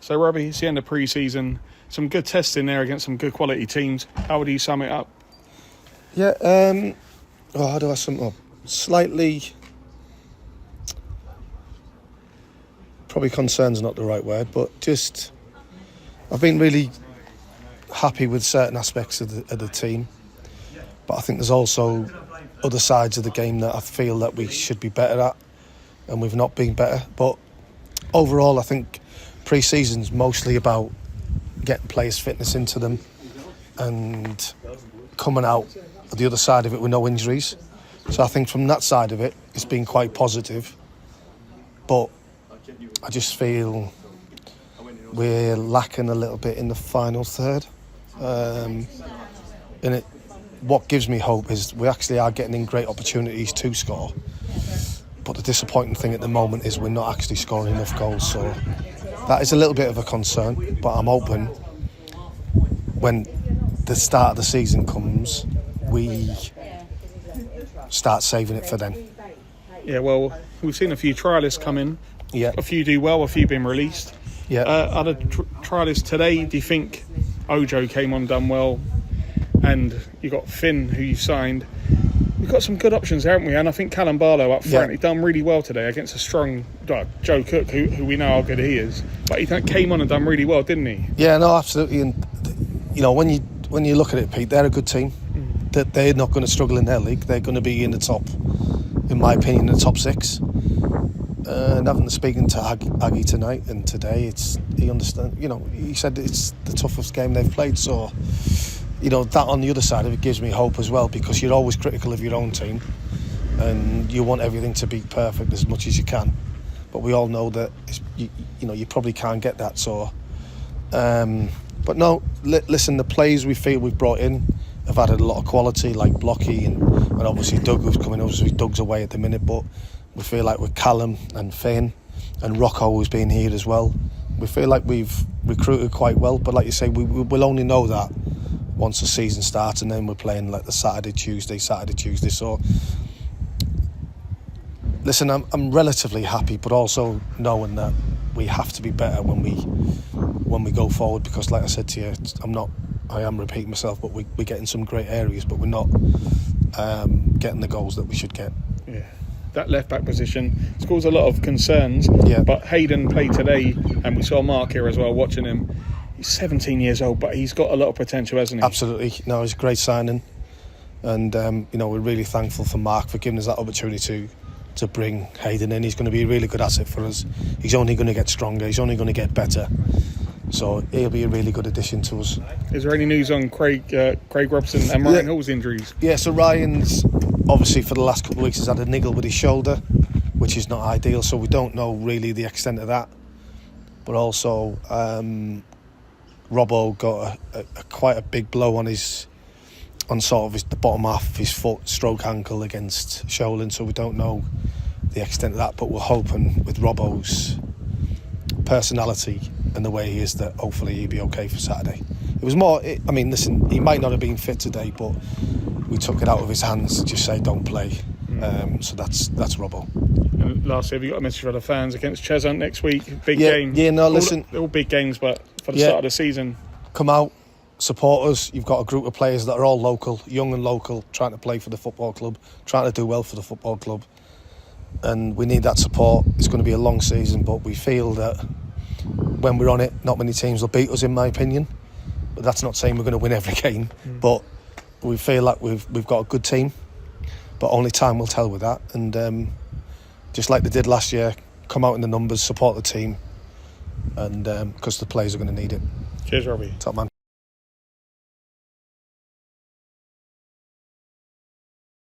So, Robbie, it's the end of pre-season. Some good tests in there against some good quality teams. How would you sum it up? Yeah, how do I sum it up? Slightly, probably concern's not the right word, but just I've been really happy with certain aspects of the team. But I think there's also other sides of the game that I feel that we should be better at, and we've not been better. But overall, I think pre-season's mostly about getting players' fitness into them and coming out the other side of it with no injuries. So I think from that side of it, it's been quite positive. But I just feel we're lacking a little bit in the final third. What gives me hope is we actually are getting in great opportunities to score. But the disappointing thing at the moment is we're not actually scoring enough goals. So that is a little bit of a concern. But I'm hoping when the start of the season comes, we start saving it for then. Yeah, well, we've seen a few trialists come in. Yeah. A few do well, a few been released. Yeah. Other trialists today, do you think Ojo came on, done well? And you got Finn, who you've signed. We've got some good options, haven't we? And I think Callum Barlow up front, he done really well today against a strong Joe Cook, who we know how good he is. But he came on and done really well, didn't he? Yeah, no, absolutely. And you know, when you look at it, Pete, they're a good team. That they're not going to struggle in their league. They're going to be in the top, in my opinion, the top six. And having speaking to Aggie tonight and today, he understands. You know, he said it's the toughest game they've played. So, you know, that on the other side of it gives me hope as well, because you're always critical of your own team and you want everything to be perfect as much as you can. But we all know that you probably can't get that. So, but no, listen, the players we feel we've brought in have added a lot of quality, like Blocky and obviously Doug, who's coming. Obviously Doug's away at the minute, but we feel like with Callum and Finn and Rocco, who's been here as well, we feel like we've recruited quite well. But like you say, we'll only know that once the season starts, and then we're playing like the Saturday, Tuesday. So listen, I'm relatively happy, but also knowing that we have to be better when we go forward, because like I said to you, I am repeating myself, but we're getting some great areas, but we're not getting the goals that we should get. Yeah, that left back position it's caused a lot of concerns. Yeah. But Hayden played today, and we saw Mark here as well watching him. He's 17 years old, but he's got a lot of potential, hasn't he? Absolutely. No, he's a great signing, and we're really thankful for Mark for giving us that opportunity to bring Hayden in. He's going to be a really good asset for us. He's only going to get stronger. He's only going to get better. So he'll be a really good addition to us. Is there any news on Craig Robson and Ryan Hall's injuries? Yeah, so Ryan's obviously for the last couple of weeks has had a niggle with his shoulder, which is not ideal, so we don't know really the extent of that. But also Robbo got quite a big blow on the bottom half of his foot, stroke ankle against Sholin, so we don't know the extent of that, but we're hoping with Robbo's personality and the way he is that hopefully he'll be okay for Saturday. It was more, listen, he might not have been fit today, but we took it out of his hands to just say don't play. So that's Robbo. And lastly, have you got a message for the fans against Cheshunt next week? Big game. Yeah, no, listen. All big games, but for the start of the season. Come out, support us. You've got a group of players that are all local, young and local, trying to play for the football club, trying to do well for the football club. And we need that support. It's going to be a long season, but we feel that when we're on it, not many teams will beat us, in my opinion. But that's not saying we're going to win every game. But we feel like we've got a good team, but only time will tell with that. And just like they did last year, come out in the numbers, support the team, and because the players are going to need it. Cheers, Robbie. Top man.